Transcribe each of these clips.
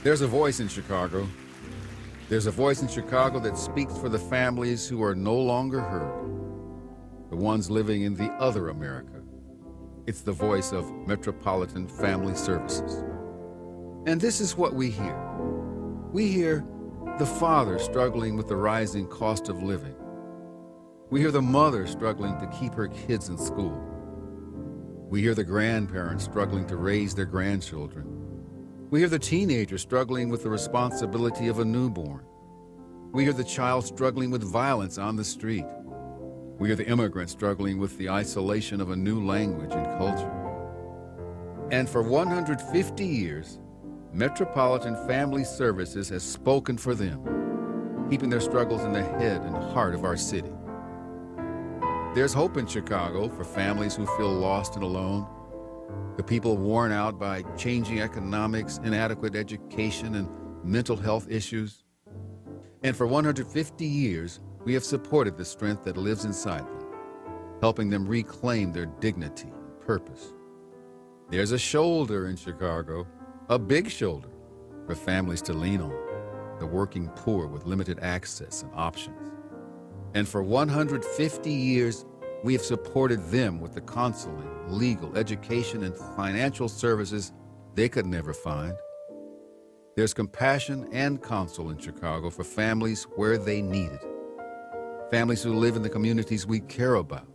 There's a voice in Chicago. There's a voice in Chicago that speaks for the families who are no longer heard, the ones living in the other America. It's the voice of Metropolitan Family Services. And this is what we hear. We hear the father struggling with the rising cost of living. We hear the mother struggling to keep her kids in school. We hear the grandparents struggling to raise their grandchildren. We hear the teenager struggling with the responsibility of a newborn. We hear the child struggling with violence on the street. We hear the immigrant struggling with the isolation of a new language and culture. And for 150 years, Metropolitan Family Services has spoken for them, keeping their struggles in the head and heart of our city. There's hope in Chicago for families who feel lost and alone, the people worn out by changing economics, inadequate education, and mental health issues. And for 150 years, we have supported the strength that lives inside them, helping them reclaim their dignity and purpose. There's a shoulder in Chicago, a big shoulder, for families to lean on, the working poor with limited access and options. And for 150 years, we have supported them with the counseling, legal, education, and financial services they could never find. There's compassion and counsel in Chicago for families where they need it. Families who live in the communities we care about.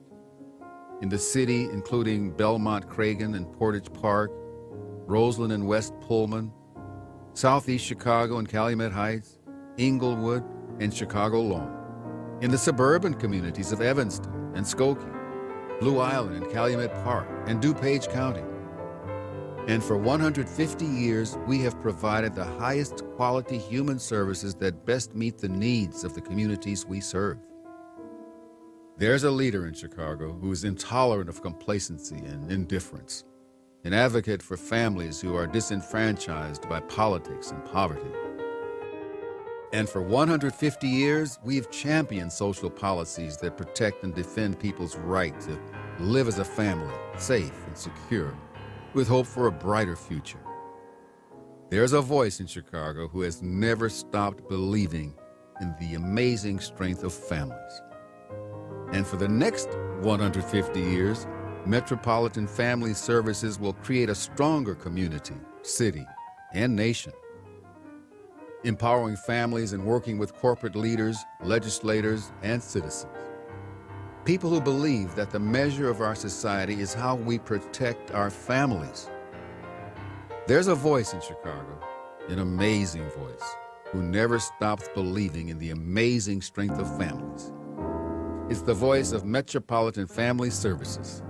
In the city, including Belmont, Cragen, and Portage Park, Roseland and West Pullman, Southeast Chicago and Calumet Heights, Inglewood, and Chicago Lawn. In the suburban communities of Evanston and Skokie, Blue Island and Calumet Park, and DuPage County. And for 150 years, we have provided the highest quality human services that best meet the needs of the communities we serve. There's a leader in Chicago who is intolerant of complacency and indifference, an advocate for families who are disenfranchised by politics and poverty. And for 150 years, we've championed social policies that protect and defend people's right to live as a family, safe and secure, with hope for a brighter future. There's a voice in Chicago who has never stopped believing in the amazing strength of families. And for the next 150 years, Metropolitan Family Services will create a stronger community, city, and nation, empowering families and working with corporate leaders, legislators, and citizens. People who believe that the measure of our society is how we protect our families. There's a voice in Chicago, an amazing voice, who never stops believing in the amazing strength of families. It's the voice of Metropolitan Family Services.